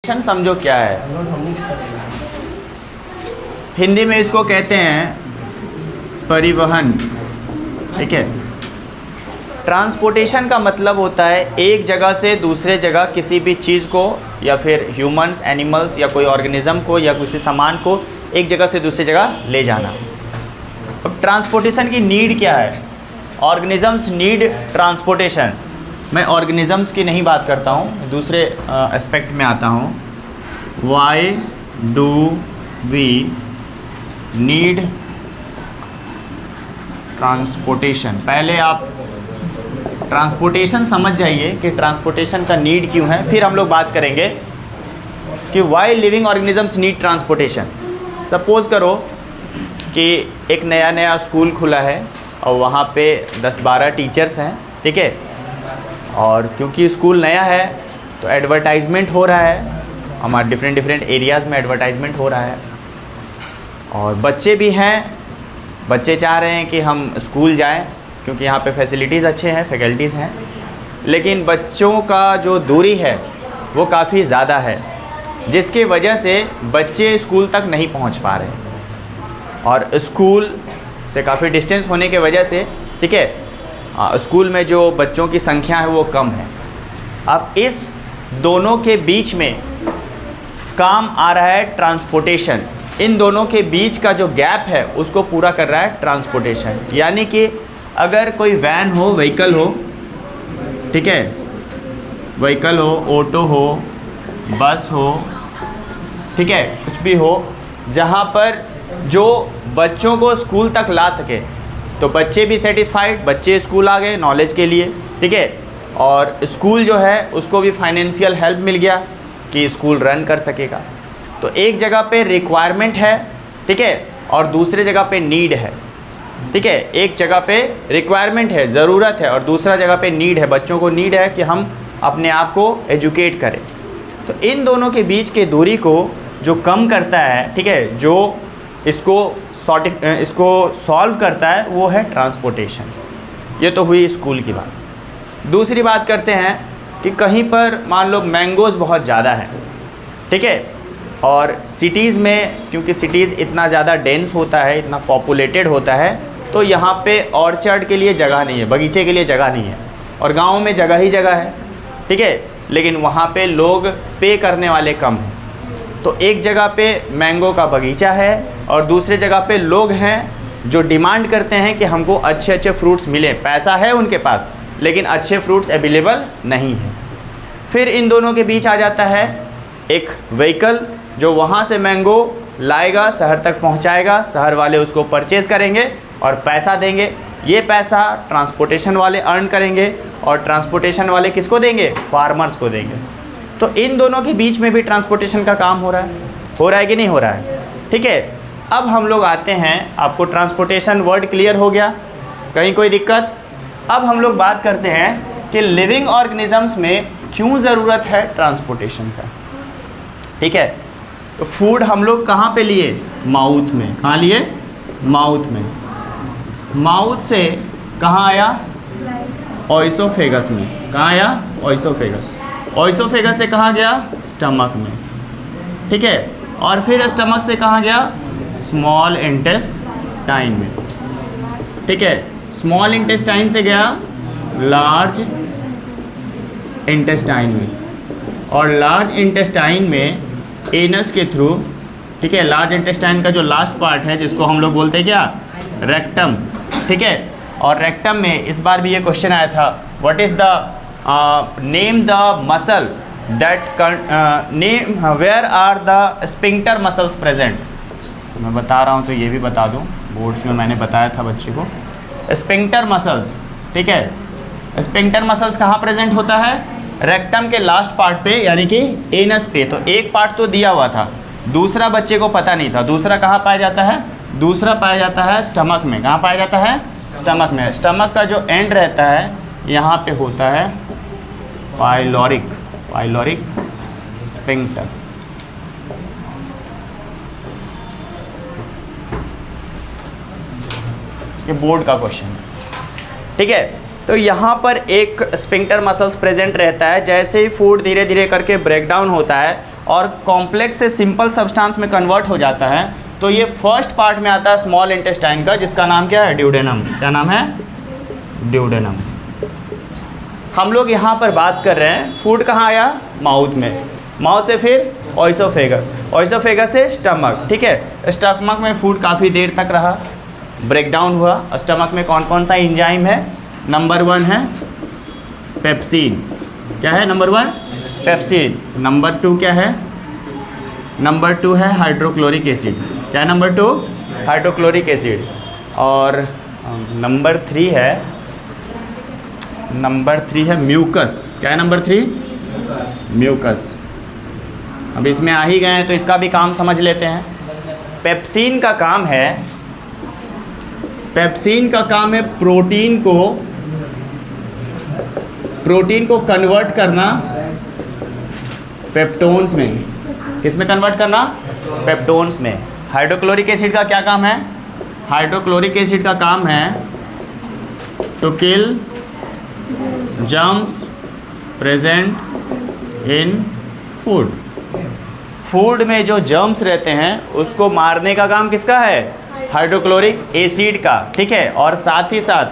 समझो क्या है। हिंदी में इसको कहते हैं परिवहन। ठीक है, ट्रांसपोर्टेशन का मतलब होता है एक जगह से दूसरे जगह किसी भी चीज़ को या फिर ह्यूमंस, एनिमल्स या कोई ऑर्गेनिज्म को या किसी सामान को एक जगह से दूसरी जगह ले जाना। अब ट्रांसपोर्टेशन की नीड क्या है? Organisms need transportation. मैं ऑर्गेनिजम्स की नहीं बात करता हूँ, दूसरे एस्पेक्ट में आता हूँ। Why do we need transportation? पहले आप ट्रांसपोर्टेशन समझ जाइए कि ट्रांसपोर्टेशन का नीड क्यों है, फिर हम लोग बात करेंगे कि why living organisms need transportation. Suppose करो कि एक नया स्कूल खुला है और वहाँ पे 10-12 टीचर्स हैं। ठीक है, और क्योंकि स्कूल नया है तो एडवर्टाइजमेंट हो रहा है, हमारे डिफरेंट एरियाज़ में एडवर्टाइजमेंट हो रहा है और बच्चे भी हैं। बच्चे चाह रहे हैं कि हम स्कूल जाएं क्योंकि यहाँ पे फैसिलिटीज़ अच्छे हैं, फैकल्टीज़ हैं, लेकिन बच्चों का जो दूरी है वो काफ़ी ज़्यादा है, जिसके वजह से बच्चे स्कूल तक नहीं पहुँच पा रहे और स्कूल से काफ़ी डिस्टेंस होने के वजह से, ठीक है, स्कूल में जो बच्चों की संख्या है वो कम है। अब इस दोनों के बीच में काम आ रहा है ट्रांसपोर्टेशन। इन दोनों के बीच का जो गैप है उसको पूरा कर रहा है ट्रांसपोर्टेशन। यानी कि अगर कोई वैन हो, व्हीकल हो, ठीक है, व्हीकल हो, ऑटो हो, बस हो, ठीक है, कुछ भी हो, जहाँ पर जो बच्चों को स्कूल तक ला सके, तो बच्चे भी सेटिस्फाइड, बच्चे स्कूल आ गए नॉलेज के लिए, ठीक है, और स्कूल जो है उसको भी फाइनेंशियल हेल्प मिल गया कि स्कूल रन कर सकेगा। तो एक जगह पे रिक्वायरमेंट है, ठीक है, और दूसरे जगह पे नीड है। ठीक है, एक जगह पे रिक्वायरमेंट है, ज़रूरत है, और दूसरा जगह पे नीड है, बच्चों को नीड है कि हम अपने आप को एजुकेट करें। तो इन दोनों के बीच के दूरी को जो कम करता है, ठीक है, जो इसको सॉल्व करता है वो है ट्रांसपोर्टेशन। ये तो हुई स्कूल की बात। दूसरी बात करते हैं कि कहीं पर मान लो मैंगोज़ बहुत ज़्यादा है, ठीक है, और सिटीज़ में, क्योंकि सिटीज़ इतना ज़्यादा डेंस होता है, इतना पॉपुलेटेड होता है, तो यहाँ पे ऑर्चर्ड के लिए जगह नहीं है, बगीचे के लिए जगह नहीं है, और गाँव में जगह ही जगह है, ठीक है, लेकिन वहाँ पे लोग पे करने वाले कम हैं। तो एक जगह पे मैंगो का बगीचा है और दूसरे जगह पे लोग हैं जो डिमांड करते हैं कि हमको अच्छे अच्छे फ्रूट्स मिले। पैसा है उनके पास लेकिन अच्छे फ्रूट्स अवेलेबल नहीं हैं। फिर इन दोनों के बीच आ जाता है एक व्हीकल जो वहाँ से मैंगो लाएगा, शहर तक पहुँचाएगा, शहर वाले उसको परचेज़ करेंगे और पैसा देंगे। ये पैसा ट्रांसपोर्टेशन वाले अर्न करेंगे और ट्रांसपोर्टेशन वाले किसको देंगे? फार्मर्स को देंगे। तो इन दोनों के बीच में भी ट्रांसपोर्टेशन का काम हो रहा है कि नहीं हो रहा है? ठीक है, अब हम लोग आते हैं, आपको ट्रांसपोर्टेशन वर्ड क्लियर हो गया, कहीं कोई दिक्कत? अब हम लोग बात करते हैं कि लिविंग ऑर्गेनिजम्स में क्यों ज़रूरत है ट्रांसपोर्टेशन का। ठीक है, तो फूड हम लोग कहाँ पे लिए? माउथ में। कहाँ लिए? माउथ में। माउथ से कहाँ आया? ऑइसोफेगस में। कहाँ आया? ऑइसोफेगस। ऑइसोफेगस से कहाँ गया? स्टमक में। ठीक है, और फिर स्टमक से कहाँ गया? स्मॉल इंटेस्टाइन में। ठीक है, स्मॉल इंटेस्टाइन से गया लार्ज इंटेस्टाइन में, और लार्ज इंटेस्टाइन में एनस के थ्रू, ठीक है, लार्ज इंटेस्टाइन का जो लास्ट पार्ट है जिसको हम लोग बोलते हैं क्या? रेक्टम। ठीक है, और रेक्टम में इस बार भी ये क्वेश्चन आया था, what is the name the muscle that name where are the sphincter muscles present. मैं बता रहा हूँ तो ये भी बता दूँ, बोर्ड्स में मैंने बताया था बच्चे को। स्पिंक्टर मसल्स, ठीक है, स्पिंक्टर मसल्स कहाँ प्रेजेंट होता है? रेक्टम के लास्ट पार्ट पे, यानी कि एनस पे। तो एक पार्ट तो दिया हुआ था, दूसरा बच्चे को पता नहीं था। दूसरा कहाँ पाया जाता है? दूसरा पाया जाता है स्टमक में। कहाँ पाया जाता है? स्टमक में। स्टमक का जो एंड रहता है यहाँ पे होता है पाइलोरिक स्पिंक्टर। ये बोर्ड का क्वेश्चन है, ठीक है। तो यहाँ पर एक स्पिंक्टर मसल्स प्रेजेंट रहता है। जैसे ही फूड धीरे धीरे करके ब्रेक डाउन होता है और कॉम्प्लेक्स से सिंपल सब्सटेंस में कन्वर्ट हो जाता है, तो ये फर्स्ट पार्ट में आता है स्मॉल इंटेस्टाइन का, जिसका नाम क्या है? ड्यूडेनम। क्या नाम है? ड्यूडेनम। हम लोग यहाँ पर बात कर रहे हैं फूड कहाँ आया? माउथ में। माउथ से फिर ऑइसोफेगस, ऑइसोफेगस से स्टमक। ठीक है, स्टमक में फूड काफ़ी देर तक रहा, ब्रेकडाउन हुआ। स्टमक में कौन कौन सा एंजाइम है? नंबर 1 है पेप्सिन। क्या है नंबर 1? पेप्सिन। नंबर 2 क्या है? नंबर 2 है हाइड्रोक्लोरिक एसिड। क्या है नंबर 2? Hydrochloric acid. और नंबर 3 है म्यूकस। क्या है नंबर 3? म्यूकस। अब इसमें आ ही गए हैं तो इसका भी काम समझ लेते हैं। पेप्सिन का काम है प्रोटीन को कन्वर्ट करना पेप्टोन्स में। किस में कन्वर्ट करना? पेप्टोन्स में। हाइड्रोक्लोरिक एसिड का क्या काम है? हाइड्रोक्लोरिक एसिड का काम है to kill germs present in food. Food में जो जर्म्स रहते हैं उसको मारने का काम किसका है? हाइड्रोक्लोरिक एसिड का। ठीक है, और साथ ही साथ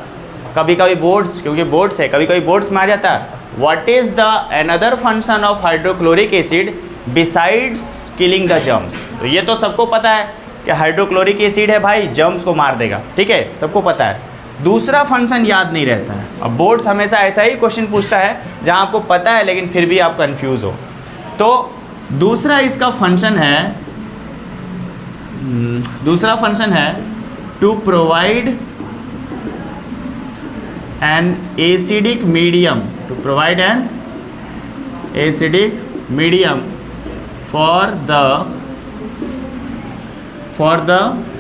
कभी कभी बोर्ड्स, क्योंकि बोर्ड्स है, कभी कभी बोर्ड्स में आ जाता है what is the another function of hydrochloric acid besides killing the germs. तो ये तो सबको पता है कि हाइड्रोक्लोरिक एसिड है भाई, जर्म्स को मार देगा। ठीक है, सबको पता है। दूसरा फंक्शन याद नहीं रहता है। अब बोर्ड्स हमेशा ऐसा ही क्वेश्चन पूछता है जहाँ आपको पता है लेकिन फिर भी आप कंफ्यूज हो। तो दूसरा इसका फंक्शन है to provide an acidic medium, for the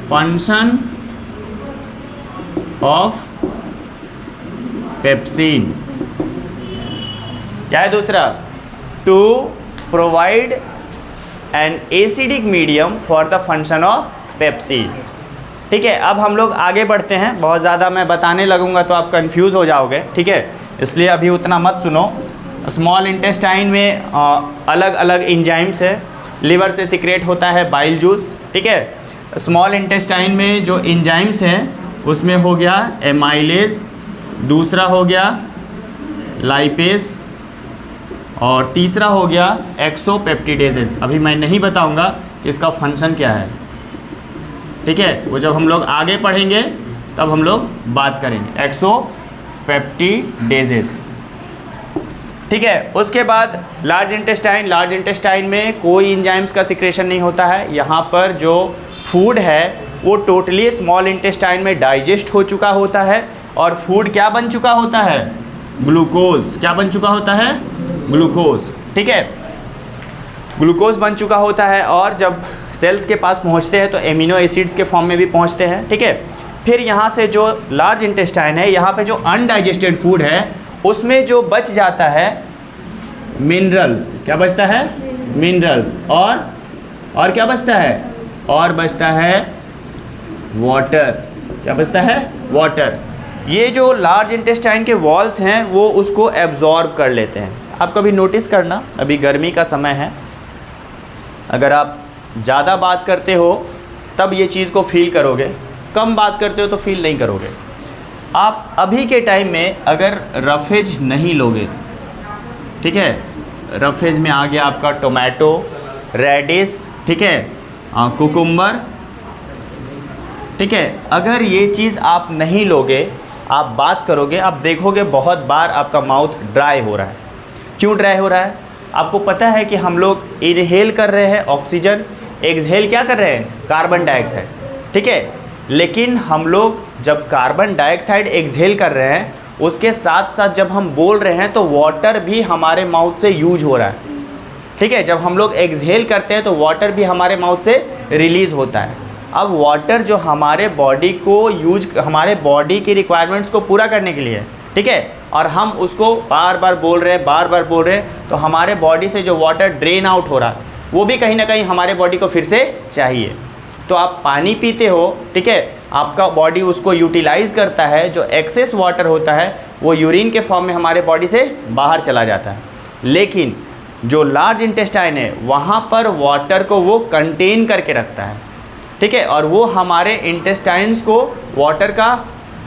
function of pepsin. क्या है दूसरा? To provide an acidic medium for the function of pepsin. ठीक है, अब हम लोग आगे बढ़ते हैं। बहुत ज़्यादा मैं बताने लगूंगा तो आप कंफ्यूज हो जाओगे। ठीक है, इसलिए अभी उतना मत सुनो। स्मॉल इंटेस्टाइन में अलग अलग एंजाइम्स है। लिवर से सिक्रेट होता है बाइल जूस। ठीक है, स्मॉल इंटेस्टाइन में जो एंजाइम्स हैं उसमें हो गया एमाइलेज, दूसरा हो गया लाइपेज, और तीसरा हो गया एक्सोपेप्टिडेजेज। अभी मैं नहीं बताऊंगा कि इसका फंक्शन क्या है। ठीक है, वो जब हम लोग आगे पढ़ेंगे तब हम लोग बात करेंगे एक्सोपेप्टिडेजेज। ठीक है, उसके बाद लार्ज इंटेस्टाइन में कोई एंजाइम्स का सिक्रेशन नहीं होता है। यहाँ पर जो फूड है वो टोटली स्मॉल इंटेस्टाइन में डाइजेस्ट हो चुका होता है, और फूड क्या बन चुका होता है? ग्लूकोज। क्या बन चुका होता है? ग्लूकोज। ठीक है, ग्लूकोज बन चुका होता है, और जब सेल्स के पास पहुंचते हैं तो एमिनो एसिड्स के फॉर्म में भी पहुंचते हैं। ठीक है, फिर यहाँ से जो लार्ज इंटेस्टाइन है, यहाँ पे जो अनडाइजेस्टेड फूड है उसमें जो बच जाता है मिनरल्स। क्या बचता है? मिनरल्स। और क्या बचता है? और बचता है वाटर। क्या बचता है? वाटर। ये जो लार्ज इंटेस्टाइन के वॉल्स हैं वो उसको एब्जॉर्ब कर लेते हैं। आप कभी नोटिस करना, अभी गर्मी का समय है, अगर आप ज़्यादा बात करते हो तब ये चीज़ को फील करोगे, कम बात करते हो तो फील नहीं करोगे। आप अभी के टाइम में अगर रफेज नहीं लोगे, ठीक है, रफेज में आ गया आपका टोमेटो, रेडिश, ठीक है, कुकुम्बर, ठीक है, अगर ये चीज़ आप नहीं लोगे, आप बात करोगे, आप देखोगे बहुत बार आपका माउथ ड्राई हो रहा है। क्यों ड्राई हो रहा है? आपको पता है कि हम लोग इनहेल कर रहे हैं ऑक्सीजन, एक्सहेल क्या कर रहे हैं? Carbon dioxide. ठीक है, लेकिन हम लोग जब कार्बन डाइऑक्साइड एक्सहेल कर रहे हैं उसके साथ साथ जब हम बोल रहे हैं तो वाटर भी हमारे माउथ से यूज हो रहा है। ठीक है, जब हम लोग एक्सहेल करते हैं तो वाटर भी हमारे माउथ से रिलीज़ होता है। अब वाटर जो हमारे बॉडी की रिक्वायरमेंट्स को पूरा करने के लिए, ठीक है, और हम उसको बार बार बोल रहे हैं, तो हमारे बॉडी से जो वाटर ड्रेन आउट हो रहा है वो भी कहीं ना कहीं हमारे बॉडी को फिर से चाहिए। तो आप पानी पीते हो, ठीक है, आपका बॉडी उसको यूटिलाइज़ करता है, जो एक्सेस वाटर होता है वो यूरिन के फॉर्म में हमारे बॉडी से बाहर चला जाता है। लेकिन जो लार्ज इंटेस्टाइन है वहाँ पर वाटर को वो कंटेन करके रखता है, ठीक है, और वो हमारे इंटेस्टाइन्स को वाटर का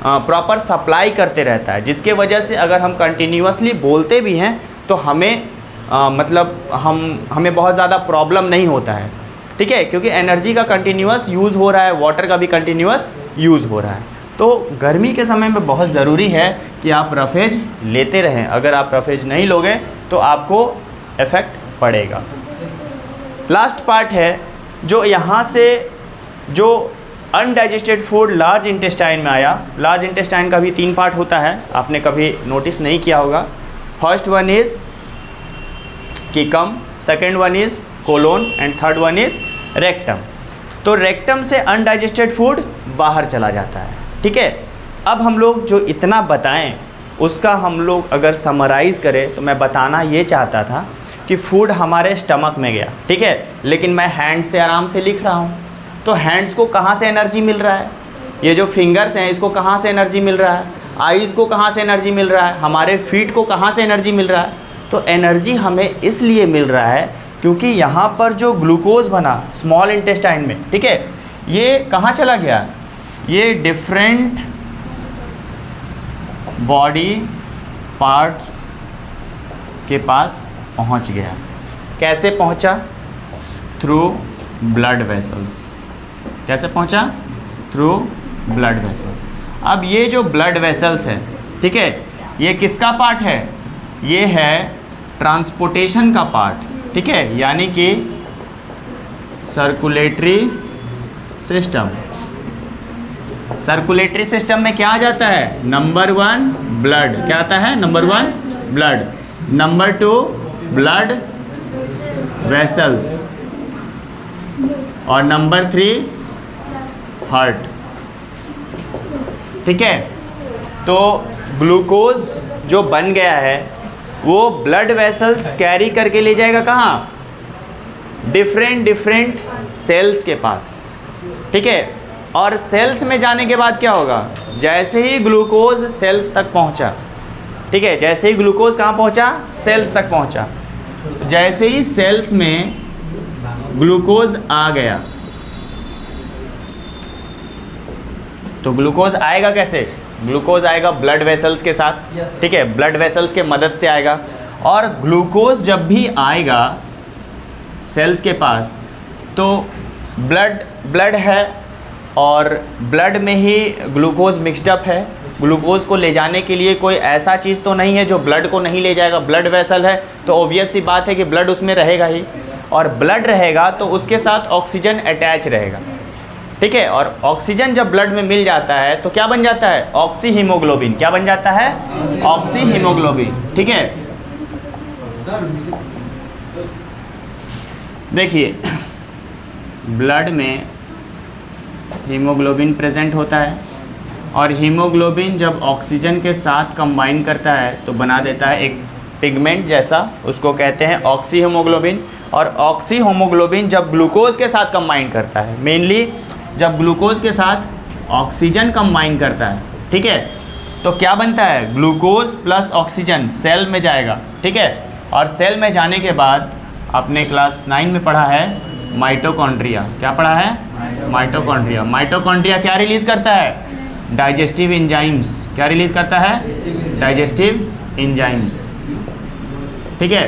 प्रॉपर सप्लाई करते रहता है, जिसके वजह से अगर हम कंटिन्यूसली बोलते भी हैं तो हमें हमें बहुत ज़्यादा प्रॉब्लम नहीं होता है, ठीक है, क्योंकि एनर्जी का कंटिन्यूस यूज़ हो रहा है, वाटर का भी कंटिन्यूस यूज़ हो रहा है। तो गर्मी के समय में बहुत ज़रूरी है कि आप रफेज लेते रहें। अगर आप रफेज नहीं लोगे तो आपको इफ़ेक्ट पड़ेगा। लास्ट पार्ट है जो यहाँ से जो अनडाइजेस्टेड फूड लार्ज इंटेस्टाइन में आया। लार्ज इंटेस्टाइन का भी 3 पार्ट होता है, आपने कभी नोटिस नहीं किया होगा। First one is caecum, second one is colon and third one is rectum. तो रेक्टम से अनडाइजेस्टेड फूड बाहर चला जाता है, ठीक है। अब हम लोग जो इतना बताएं उसका हम लोग अगर समराइज़ करें तो मैं बताना ये चाहता था कि फूड हमारे स्टमक में गया, ठीक है, लेकिन मैं हैंड से आराम से लिख रहा हूँ, तो हैंड्स को कहाँ से एनर्जी मिल रहा है? ये जो फिंगर्स हैं इसको कहाँ से एनर्जी मिल रहा है? आइज़ को कहाँ से एनर्जी मिल रहा है? हमारे फीट को कहाँ से एनर्जी मिल रहा है? तो एनर्जी हमें इसलिए मिल रहा है क्योंकि यहाँ पर जो ग्लूकोज बना स्मॉल इंटेस्टाइन में, ठीक है, ये कहाँ चला गया? ये डिफरेंट बॉडी पार्ट्स के पास पहुँच गया। कैसे पहुँचा? Through blood vessels. कैसे पहुँचा? Through blood vessels. अब ये जो ब्लड वेसल्स है, ठीक है, ये किसका पार्ट है? ये है ट्रांसपोर्टेशन का पार्ट, ठीक है, यानी कि सर्कुलेटरी सिस्टम। सर्कुलेटरी सिस्टम में क्या आ जाता है? Number 1 blood. क्या आता है? Number 1 blood, number 2 blood vessels और नंबर 3 हार्ट, ठीक है। तो ग्लूकोज जो बन गया है वो ब्लड वेसल्स कैरी करके ले जाएगा कहाँ? डिफरेंट सेल्स के पास, ठीक है। और सेल्स में जाने के बाद क्या होगा? जैसे ही ग्लूकोज सेल्स तक पहुँचा, ठीक है, जैसे ही ग्लूकोज कहाँ पहुँचा? सेल्स तक पहुँचा। जैसे ही सेल्स में ग्लूकोज आ गया तो ग्लूकोज आएगा कैसे? ग्लूकोज आएगा ब्लड वेसल्स के साथ, ठीक है, ब्लड वेसल्स के मदद से आएगा। और ग्लूकोज जब भी आएगा सेल्स के पास तो ब्लड है और ब्लड में ही ग्लूकोज मिक्सड अप है। ग्लूकोज को ले जाने के लिए कोई ऐसा चीज़ तो नहीं है जो ब्लड को नहीं ले जाएगा। ब्लड वेसल है तो ऑब्वियस सी बात है कि ब्लड उसमें रहेगा ही, और ब्लड रहेगा तो उसके साथ ऑक्सीजन अटैच रहेगा, ठीक है। और ऑक्सीजन जब ब्लड में मिल जाता है तो क्या बन जाता है? Oxy haemoglobin. क्या बन जाता है? ऑक्सी हीमोग्लोबिन, ठीक है। देखिए ब्लड में हीमोग्लोबिन प्रेजेंट होता है और हीमोग्लोबिन जब ऑक्सीजन के साथ कंबाइन करता है तो बना देता है एक पिगमेंट जैसा, उसको कहते हैं ऑक्सी हीमोग्लोबिन। और ऑक्सी हीमोग्लोबिन जब ग्लूकोज के साथ कंबाइन करता है, मेनली जब ग्लूकोज के साथ ऑक्सीजन कंबाइन करता है, ठीक है, तो क्या बनता है? ग्लूकोज प्लस ऑक्सीजन सेल में जाएगा, ठीक है। और सेल में जाने के बाद आपने क्लास 9 में पढ़ा है माइटोकॉन्ड्रिया। क्या पढ़ा है? माइटोकॉन्ड्रिया। माइटोकॉन्ड्रिया क्या रिलीज़ करता है? Digestive enzymes. क्या रिलीज़ करता है? डाइजेस्टिव एंजाइम्स, ठीक है।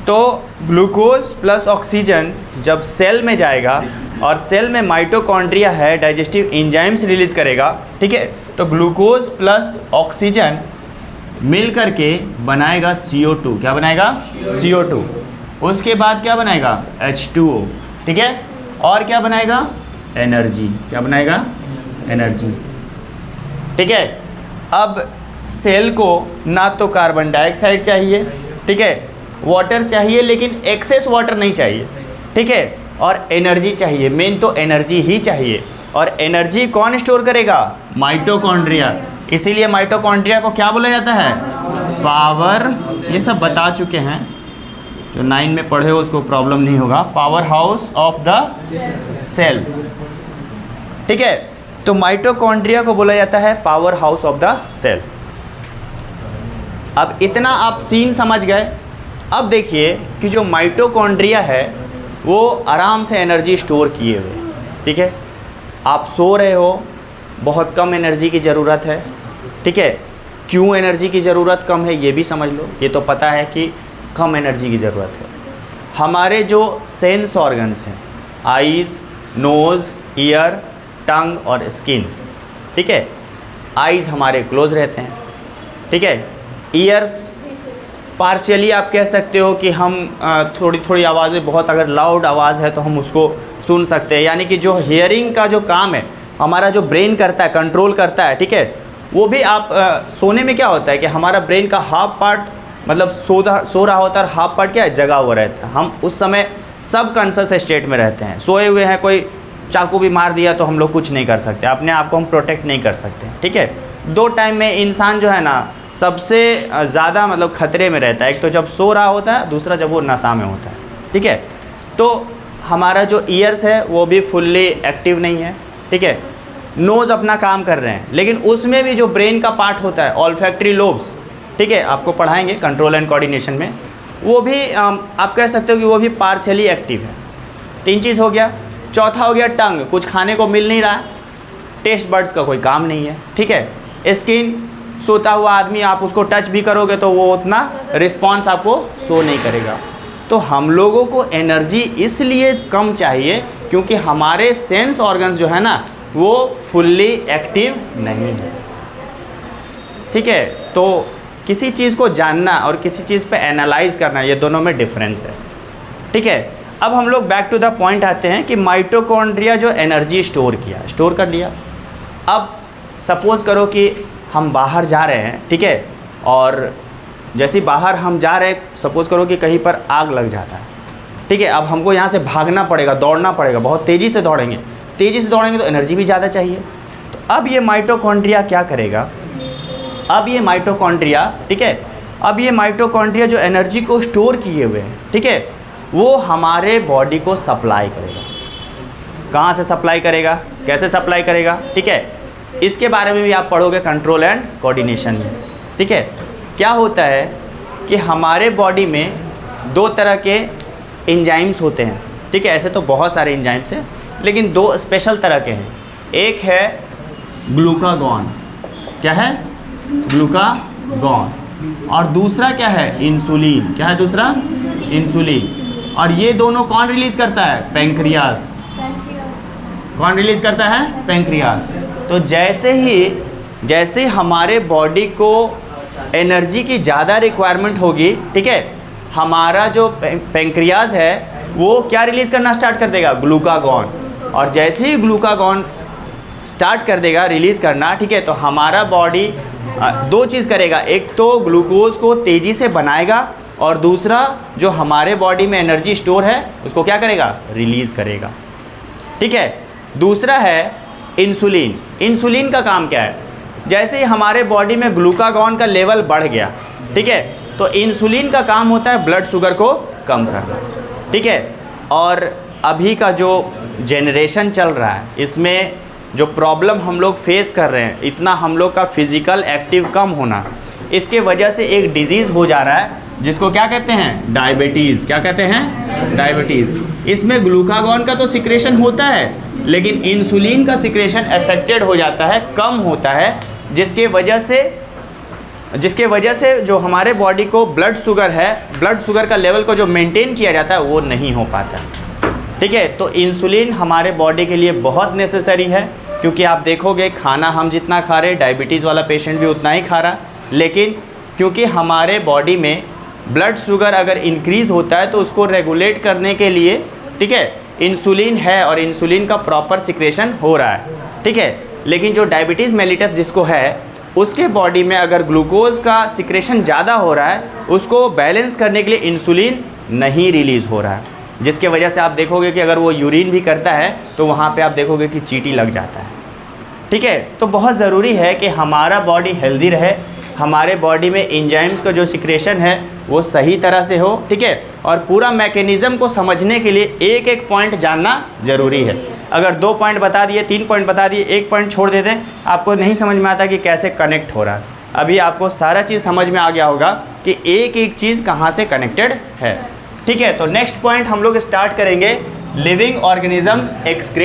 तो ग्लूकोज प्लस ऑक्सीजन जब सेल में जाएगा और सेल में माइटोकॉन्ड्रिया है, डाइजेस्टिव एंजाइम्स रिलीज़ करेगा, ठीक है, तो ग्लूकोज प्लस ऑक्सीजन मिल करके बनाएगा CO2। क्या बनाएगा? CO2। उसके बाद क्या बनाएगा? H2O, ठीक है। और क्या बनाएगा? एनर्जी। क्या बनाएगा? एनर्जी, ठीक है। अब सेल को ना तो कार्बन डाइऑक्साइड चाहिए, ठीक है, वाटर चाहिए, लेकिन एक्सेस वाटर नहीं चाहिए, ठीक है, और एनर्जी चाहिए। मेन तो एनर्जी ही चाहिए। और एनर्जी कौन स्टोर करेगा? माइटोकॉन्ड्रिया। इसीलिए माइटोकॉन्ड्रिया को क्या बोला जाता है? पावर। ये सब बता चुके हैं, जो 9 में पढ़े हो उसको प्रॉब्लम नहीं होगा। Power house of the cell, ठीक है। तो माइटोकॉन्ड्रिया को बोला जाता है power house of the cell. अब इतना आप सीन समझ गए अब देखिए कि जो माइटोकॉन्ड्रिया है वो आराम से एनर्जी स्टोर किए हुए, ठीक है। आप सो रहे हो, बहुत कम एनर्जी की ज़रूरत है, ठीक है। क्यों एनर्जी की ज़रूरत कम है ये भी समझ लो, ये तो पता है कि कम एनर्जी की ज़रूरत है। हमारे जो सेंस ऑर्गन्स हैं, आईज़, नोज़, ईयर, टंग और स्किन, ठीक है। आईज़ हमारे क्लोज रहते हैं, ठीक है। ईयर्स पार्शियली आप कह सकते हो कि हम थोड़ी थोड़ी आवाज़ें, बहुत अगर लाउड आवाज़ है तो हम उसको सुन सकते हैं, यानी कि जो हियरिंग का जो काम है हमारा जो ब्रेन करता है, कंट्रोल करता है, ठीक है। वो भी आप सोने में क्या होता है कि हमारा ब्रेन का हाफ पार्ट मतलब सो रहा होता है और हाफ पार्ट क्या है, जगा हुआ रहता है। हम उस समय सब कॉन्शियस स्टेट में रहते हैं, सोए हुए हैं। कोई चाकू भी मार दिया तो हम लोग कुछ नहीं कर सकते, अपने आप को हम प्रोटेक्ट नहीं कर सकते, ठीक है। दो टाइम में इंसान जो है ना सबसे ज़्यादा मतलब खतरे में रहता है, एक तो जब सो रहा होता है, दूसरा जब वो नशा में होता है, ठीक है। तो हमारा जो ईयर्स है वो भी फुल्ली एक्टिव नहीं है, ठीक है। नोज़ अपना काम कर रहे हैं, लेकिन उसमें भी जो ब्रेन का पार्ट होता है, ऑल्फैक्टरी लोब्स, ठीक है, आपको पढ़ाएंगे कंट्रोल एंड कोऑर्डिनेशन में, वो भी आप कह सकते हो कि वो भी पार्शियली एक्टिव है। 3 चीज़ हो गया। चौथा हो गया टंग, कुछ खाने को मिल नहीं रहा है, टेस्ट बड्स का कोई काम नहीं है, ठीक है। स्किन, सोता हुआ आदमी आप उसको टच भी करोगे तो वो उतना रिस्पॉन्स आपको शो नहीं करेगा। तो हम लोगों को एनर्जी इसलिए कम चाहिए क्योंकि हमारे सेंस ऑर्गन्स जो है ना वो फुल्ली एक्टिव नहीं है, ठीक है। तो किसी चीज़ को जानना और किसी चीज़ पे एनालाइज करना, ये दोनों में डिफरेंस है, ठीक है। अब हम लोग बैक टू द पॉइंट आते हैं कि माइटोकॉन्ड्रिया जो एनर्जी स्टोर कर लिया। अब सपोज़ करो कि हम बाहर जा रहे हैं, ठीक है, और जैसे बाहर हम जा रहे हैं, सपोज़ करो कि कहीं पर आग लग जाता है, ठीक है। अब हमको यहाँ से भागना पड़ेगा, दौड़ना पड़ेगा, बहुत तेज़ी से दौड़ेंगे तो एनर्जी भी ज़्यादा चाहिए। तो अब ये माइटोकॉन्ड्रिया क्या करेगा, अब ये माइटोकॉन्ड्रिया, ठीक है, अब ये माइटोकॉन्ड्रिया जो एनर्जी को स्टोर किए हुए हैं, ठीक है, वो हमारे बॉडी को सप्लाई करेगा। कहाँ से सप्लाई करेगा, कैसे सप्लाई करेगा, ठीक है, इसके बारे में भी आप पढ़ोगे कंट्रोल एंड कोऑर्डिनेशन में, ठीक है। क्या होता है कि हमारे बॉडी में 2 तरह के एंजाइम्स होते हैं, ठीक है। ऐसे तो बहुत सारे एंजाइम्स हैं, लेकिन 2 स्पेशल तरह के हैं। एक है ग्लूकागॉन, क्या है, ग्लूकागॉन, और दूसरा क्या है, इंसुलिन। क्या है दूसरा, इंसुलिन। और ये दोनों कौन रिलीज़ करता है, पेंक्रियाज। कौन रिलीज़ करता है, पेंक्रियाज। तो जैसे हमारे बॉडी को एनर्जी की ज़्यादा रिक्वायरमेंट होगी, ठीक है, हमारा जो पेंक्रियाज है वो क्या रिलीज़ करना स्टार्ट कर देगा, ग्लूकागॉन। और जैसे ही ग्लूकागॉन स्टार्ट कर देगा रिलीज़ करना, ठीक है, तो हमारा बॉडी 2 चीज़ करेगा, एक तो ग्लूकोज को तेज़ी से बनाएगा और दूसरा जो हमारे बॉडी में एनर्जी स्टोर है उसको क्या करेगा, रिलीज़ करेगा, ठीक है। दूसरा है इंसुलिन। इंसुलिन का काम क्या है, जैसे ही हमारे बॉडी में ग्लूकागॉन का लेवल बढ़ गया, ठीक है, तो इंसुलिन का काम होता है ब्लड शुगर को कम करना, ठीक है। और अभी का जो जनरेशन चल रहा है इसमें जो प्रॉब्लम हम लोग फेस कर रहे हैं, इतना हम लोग का फिज़िकल एक्टिव कम होना, इसके वजह से एक डिज़ीज़ हो जा रहा है जिसको क्या कहते हैं, डायबिटीज़। क्या कहते हैं, डायबिटीज़। इसमें ग्लूकागॉन का तो सिक्रेशन होता है लेकिन इंसुलिन का सिक्रेशन अफेक्टेड हो जाता है, कम होता है, जिसके वजह से जो हमारे बॉडी को ब्लड शुगर है, ब्लड शुगर का लेवल को जो मेंटेन किया जाता है वो नहीं हो पाता, ठीक है। तो इंसुलिन हमारे बॉडी के लिए बहुत नेसेसरी है, क्योंकि आप देखोगे खाना हम जितना खा रहे, डायबिटीज़ वाला पेशेंट भी उतना ही खा रहा, लेकिन क्योंकि हमारे बॉडी में ब्लड शुगर अगर इंक्रीज़ होता है तो उसको रेगुलेट करने के लिए, ठीक है, इंसुलिन है और इंसुलिन का प्रॉपर सिक्रेशन हो रहा है, ठीक है। लेकिन जो डायबिटीज़ मेलिटस जिसको है उसके बॉडी में अगर ग्लूकोज का सिक्रेशन ज़्यादा हो रहा है, उसको बैलेंस करने के लिए इंसुलिन नहीं रिलीज़ हो रहा है, जिसके वजह से आप देखोगे कि अगर वो यूरिन भी करता है तो वहाँ पे आप देखोगे कि चींटी लग जाता है, ठीक है। तो बहुत ज़रूरी है कि हमारा बॉडी हेल्दी रहे, हमारे बॉडी में एंजाइम्स का जो सिक्रेशन है वो सही तरह से हो, ठीक है। और पूरा मैकेनिज़्म को समझने के लिए एक एक पॉइंट जानना ज़रूरी है। अगर 2 पॉइंट बता दिए, 3 पॉइंट बता दिए, 1 पॉइंट छोड़ देते हैं, आपको नहीं समझ में आता कि कैसे कनेक्ट हो रहा है। अभी आपको सारा चीज़ समझ में आ गया होगा कि एक एक चीज़ कहाँ से कनेक्टेड है। ठीक है, तो नेक्स्ट पॉइंट हम लोग स्टार्ट करेंगे, लिविंग ऑर्गेनिजम्स एक्सक्रीट